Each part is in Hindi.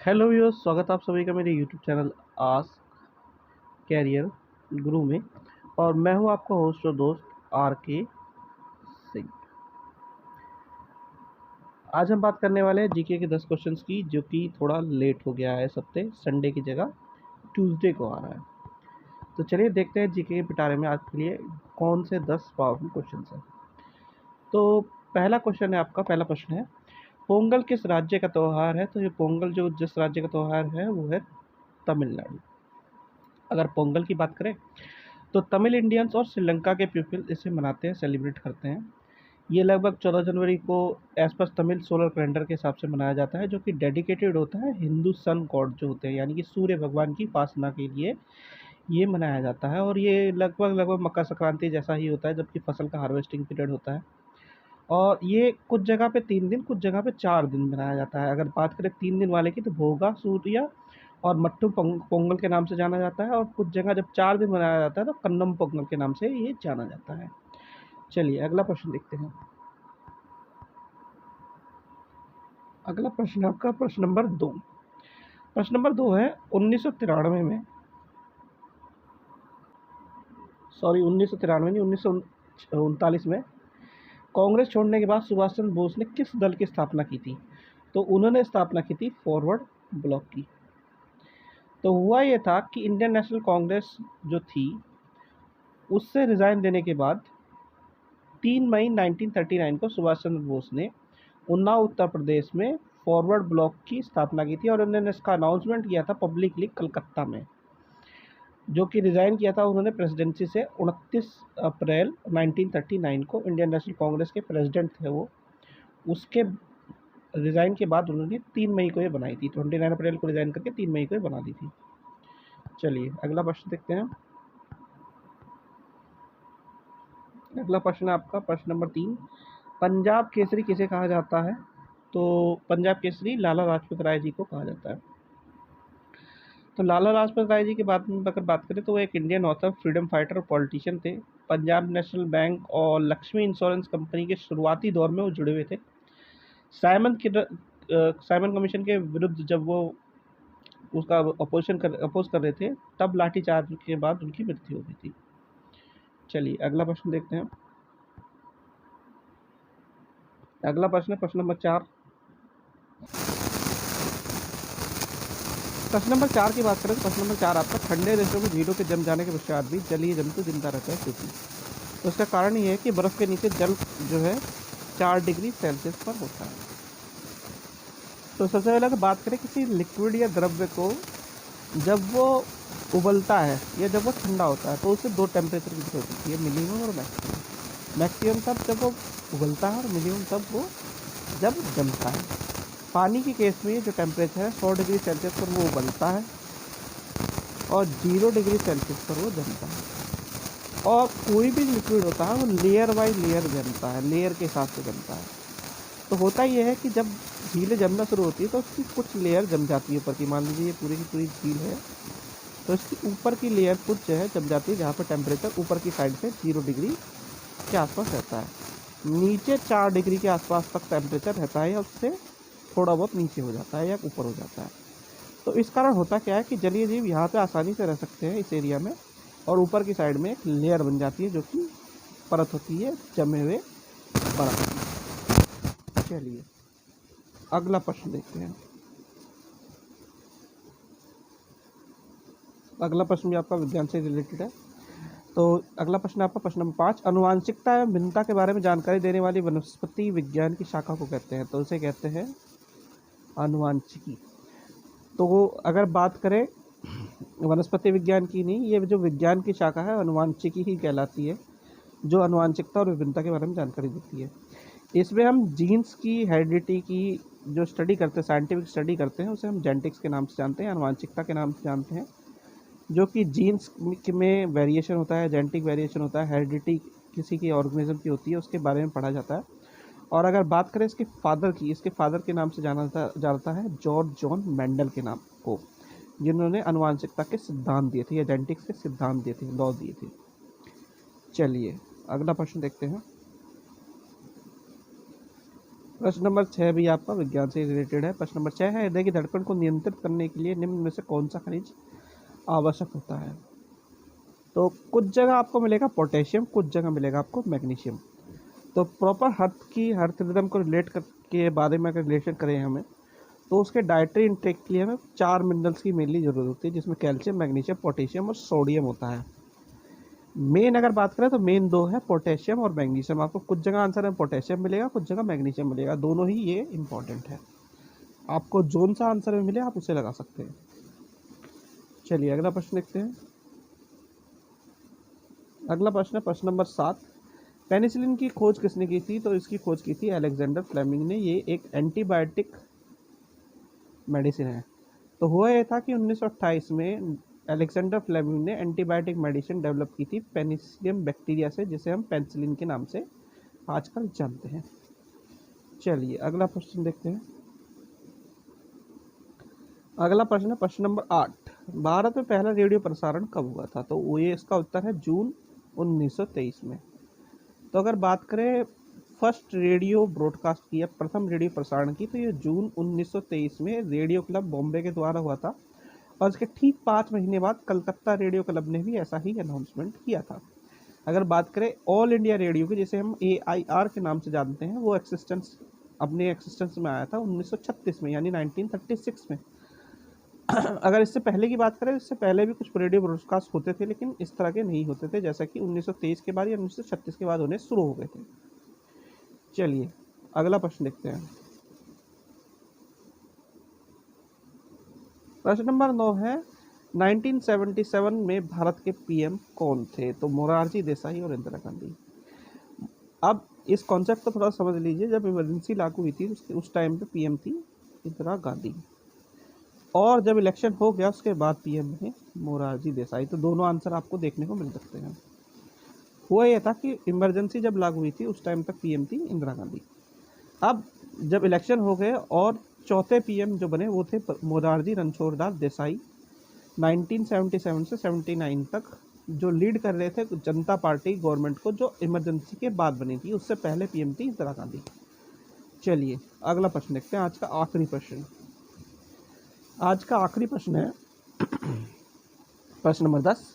हेलो व्यूअर्स, स्वागत है आप सभी का मेरे यूट्यूब चैनल आस्क कैरियर गुरु में। और मैं हूं आपका होस्ट और दोस्त आर के सिंह। आज हम बात करने वाले हैं जीके के 10 क्वेश्चंस की, जो कि थोड़ा लेट हो गया है इस हफ्ते। संडे की जगह ट्यूसडे को आ रहा है। तो चलिए देखते हैं जीके के पिटारे में आज के लिए कौन से 10 पावरफुल क्वेश्चन हैं। तो पहला क्वेश्चन है, आपका पहला प्रश्न है, पोंगल किस राज्य का त्यौहार है? तो ये पोंगल जो जिस राज्य का त्यौहार है वो है तमिलनाडु। अगर पोंगल की बात करें तो तमिल इंडियंस और श्रीलंका के पीपल इसे मनाते हैं, सेलिब्रेट करते हैं। ये लगभग 14 जनवरी को as per Tamil solar calendar के हिसाब से मनाया जाता है, जो कि डेडिकेटेड होता है हिंदू सन गॉड जो होते हैं, यानी कि सूर्य भगवान की उपासना के लिए ये मनाया जाता है। और ये लगभग लगभग मकर संक्रांति जैसा ही होता है, जबकि फसल का हार्वेस्टिंग पीरियड होता है। और ये कुछ जगह पे 3 दिन, कुछ जगह पे 4 दिन मनाया जाता है। अगर बात करें 3 दिन वाले की, तो भोगा, सूर्या और मट्टू पोंगल के नाम से जाना जाता है। और कुछ जगह जब 4 दिन मनाया जाता है तो कन्नम पोंगल के नाम से ये जाना जाता है। चलिए अगला प्रश्न देखते हैं। अगला प्रश्न आपका प्रश्न नंबर 2। प्रश्न नंबर 2 है, 1993 में, सॉरी 1993 नहीं, 1939 में कांग्रेस छोड़ने के बाद सुभाष चंद्र बोस ने किस दल की स्थापना की थी? तो उन्होंने स्थापना की थी फॉरवर्ड ब्लॉक की। तो हुआ ये था कि इंडियन नेशनल कांग्रेस जो थी, उससे रिजाइन देने के बाद 3 मई 1939 को सुभाष चंद्र बोस ने उन्नाव उत्तर प्रदेश में फॉरवर्ड ब्लॉक की स्थापना की थी। और उन्होंने इसका अनाउंसमेंट किया था पब्लिकली कलकत्ता में। जो कि रिज़ाइन किया था उन्होंने प्रेसिडेंसी से 29 अप्रैल 1939 को। इंडियन नेशनल कांग्रेस के प्रेसिडेंट थे वो। उसके रिज़ाइन के बाद उन्होंने 3 मई को ये बनाई थी। 29 अप्रैल को रिज़ाइन करके 3 मई को ये बना दी थी। चलिए अगला प्रश्न देखते हैं। अगला प्रश्न है आपका प्रश्न नंबर 3। पंजाब केसरी किसे कहा जाता है? तो पंजाब केसरी लाला लाजपत राय जी को कहा जाता है। तो लाला लाजपत राय जी के बारे में अगर बात करें तो वो एक इंडियन ऑथर, फ्रीडम फाइटर और पॉलिटिशियन थे। पंजाब नेशनल बैंक और लक्ष्मी इंश्योरेंस कंपनी के शुरुआती दौर में वो जुड़े हुए थे। साइमन कमीशन के विरुद्ध जब वो उसका अपोज कर रहे थे, तब लाठीचार्ज के बाद उनकी मृत्यु हो गई थी। चलिए अगला प्रश्न देखते हैं। अगला प्रश्न है प्रश्न नंबर 4। प्रश्न नंबर 4 की बात करें तो प्रश्न नंबर 4 आपका, ठंडे देशों में झीलों के जम जाने के पश्चात भी जलीय जंतु जिंदा रहता है क्योंकि? तो इसका कारण ये है कि बर्फ़ के नीचे जल जो है 4 डिग्री सेल्सियस पर होता है। तो सबसे पहले अगर बात करें किसी लिक्विड या द्रव्य को, जब वो उबलता है या जब वो ठंडा होता है, तो उससे 2 टेम्परेचर की जरूरत होती है, मिनिमम और मैक्सिमम। मैक्सिमम तब जब वो उबलता है और मिनिमम तब वो जब जमता है। पानी के केस में जो टेम्परेचर है 100 डिग्री सेल्सियस पर वो उबलता है और 0 डिग्री सेल्सियस पर वो जमता है। और कोई भी लिक्विड होता है वो लेयर बाई लेयर जमता है, लेयर के हिसाब से जमता है। तो होता ये है कि जब झीलें जमना शुरू होती है तो उसकी कुछ लेयर जम जाती है ऊपर की। मान लीजिए ये पूरी की पूरी झील है, तो इसकी ऊपर की लेयर कुछ जो है जम जाती है, जहाँ पर टेम्परेचर ऊपर की साइड से 0 डिग्री के आसपास रहता है। नीचे 4 डिग्री के आसपास तक टेम्परेचर रहता है, या उससे थोड़ा बहुत नीचे हो जाता है या ऊपर हो जाता है। तो इस कारण होता क्या है कि जलीय जीव यहाँ पे आसानी से रह सकते हैं इस एरिया में, और ऊपर की साइड में एक लेयर बन जाती है जो कि परत होती है जमे हुए बर्फ की। चलिए अगला प्रश्न देखते हैं। अगला प्रश्न भी आपका विज्ञान से रिलेटेड है। तो अगला प्रश्न आपका प्रश्न नंबर 5। अनुवांशिकता एवं भिन्नता के बारे में जानकारी देने वाली वनस्पति विज्ञान की शाखा को कहते हैं? तो उसे कहते हैं अनुवांशिकी। तो अगर बात करें वनस्पति विज्ञान की नहीं, ये जो विज्ञान की शाखा है अनुवांशिकी ही कहलाती है, जो अनुवांशिकता और विभिन्नता के बारे में जानकारी देती है। इसमें हम जीन्स की हेरिडिटी की जो स्टडी करते हैं, साइंटिफिक स्टडी करते हैं, उसे हम जेनेटिक्स के नाम से जानते हैं, अनुवांशिकता के नाम से जानते हैं। जो कि जीन्स में वेरिएशन होता है, जेनेटिक वेरिएशन होता है, हेरिडिटी किसी की ऑर्गेनिज्म की होती है, उसके बारे में पढ़ा जाता है। और अगर बात करें इसके फादर की, इसके फादर के नाम से जाता है जॉर्ज जॉन मेंडल के नाम को, जिन्होंने अनुवांशिकता के सिद्धांत दिए थे या जेनेटिक्स के सिद्धांत दिए थे, लॉ दिए थे। चलिए अगला प्रश्न देखते हैं। प्रश्न नंबर 6 भी आपका विज्ञान से रिलेटेड है। प्रश्न नंबर 6 है, हृदय की धड़कन को नियंत्रित करने के लिए निम्न में से कौन सा खनिज आवश्यक होता है? तो कुछ जगह आपको मिलेगा पोटेशियम, कुछ जगह मिलेगा आपको मैग्नीशियम। तो प्रॉपर हार्ट रिदम को रिलेट के बारे में अगर रिलेशन करें हमें, तो उसके डाइटरी इंटेक के लिए हमें 4 मिनरल्स की मेनली ज़रूरत होती है, जिसमें कैल्शियम, मैग्नीशियम, पोटेशियम और सोडियम होता है। मेन अगर बात करें तो मेन 2 है पोटेशियम और मैग्नीशियम। आपको कुछ जगह आंसर में पोटेशियम मिलेगा, कुछ जगह मैग्नीशियम मिलेगा, दोनों ही ये इंपॉर्टेंट है। आपको जोन सा आंसर में मिले आप उसे लगा सकते हैं। चलिए अगला प्रश्न देखते हैं। अगला प्रश्न है प्रश्न नंबर 7, पेनिसिलिन की खोज किसने की थी? तो इसकी खोज की थी अलेक्जेंडर फ्लेमिंग ने। ये एक एंटीबायोटिक मेडिसिन है। तो हुआ ये था कि 1928 में अलेक्जेंडर फ्लेमिंग ने एंटीबायोटिक मेडिसिन डेवलप की थी पेनिसिलियम बैक्टीरिया से, जिसे हम पेनिसिलिन के नाम से आजकल जानते हैं। चलिए अगला प्रश्न देखते हैं। अगला प्रश्न है प्रश्न नंबर 8, भारत में पहला रेडियो प्रसारण कब हुआ था? तो वो ये इसका उत्तर है जून 1923 में। तो अगर बात करें फर्स्ट रेडियो ब्रॉडकास्ट की या प्रथम रेडियो प्रसारण की, तो ये जून 1923 में रेडियो क्लब बॉम्बे के द्वारा हुआ था। और इसके ठीक 5 महीने बाद कलकत्ता रेडियो क्लब ने भी ऐसा ही अनाउंसमेंट किया था। अगर बात करें ऑल इंडिया रेडियो की, जिसे हम AIR के नाम से जानते हैं, वो अपने एक्सिस्टेंस में आया था 1936 में, यानी 1936 में। अगर इससे पहले की बात करें, इससे पहले भी कुछ रेडियो ब्रॉडकास्ट होते थे, लेकिन इस तरह के नहीं होते थे, जैसा कि 1923 के बाद या 1936 के बाद होने शुरू हो गए थे। चलिए अगला प्रश्न देखते हैं। प्रश्न नंबर 9 है, 1977 में भारत के PM कौन थे? तो मोरारजी देसाई और इंदिरा गांधी। अब इस कॉन्सेप्ट को थोड़ा समझ लीजिए। जब इमरजेंसी लागू हुई थी उस टाइम पे PM थी इंदिरा गांधी, और जब इलेक्शन हो गया उसके बाद PM है मोरारजी देसाई। तो दोनों आंसर आपको देखने को मिल सकते हैं। हुआ यह था कि इमरजेंसी जब लागू हुई थी उस टाइम तक PM थी इंदिरा गांधी। अब जब इलेक्शन हो गए और चौथे PM जो बने वो थे मोरारजी रणछोड़दास देसाई। 1977 से 79 तक जो लीड कर रहे थे जनता पार्टी गवर्नमेंट को, जो इमरजेंसी के बाद बनी थी। उससे पहले PM थी इंदिरा गांधी। चलिए अगला प्रश्न देखते हैं। आज का आखिरी प्रश्न है प्रश्न नंबर 10,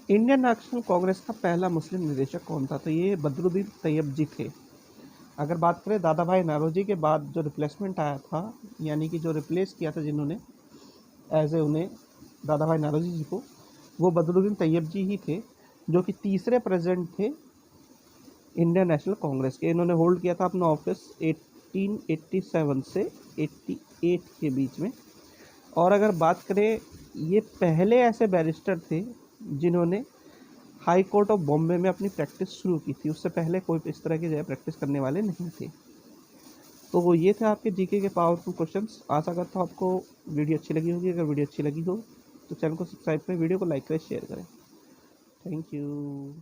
इंडियन नेशनल कांग्रेस का पहला मुस्लिम निदेशक कौन था? तो ये बदरुद्दीन तैयब जी थे। अगर बात करें दादा भाई नौरोजी के बाद जो रिप्लेसमेंट आया था, यानी कि जो रिप्लेस किया था जिन्होंने उन्हें दादा भाई नौरोजी जी को, वो बदरुद्दीन तैयब जी ही थे, जो कि तीसरे प्रेसिडेंट थे इंडियन नेशनल कांग्रेस के। इन्होंने होल्ड किया था अपना ऑफिस 1887 से 88 के बीच में। और अगर बात करें, ये पहले ऐसे बैरिस्टर थे जिन्होंने हाई कोर्ट ऑफ बॉम्बे में अपनी प्रैक्टिस शुरू की थी। उससे पहले कोई इस तरह की प्रैक्टिस करने वाले नहीं थे। तो वो ये थे आपके जीके के पावरफुल क्वेश्चंस। आशा करता हूँ आपको वीडियो अच्छी लगी होगी। अगर वीडियो अच्छी लगी हो तो चैनल को सब्सक्राइब करें, वीडियो को लाइक करें, शेयर करें। Thank you.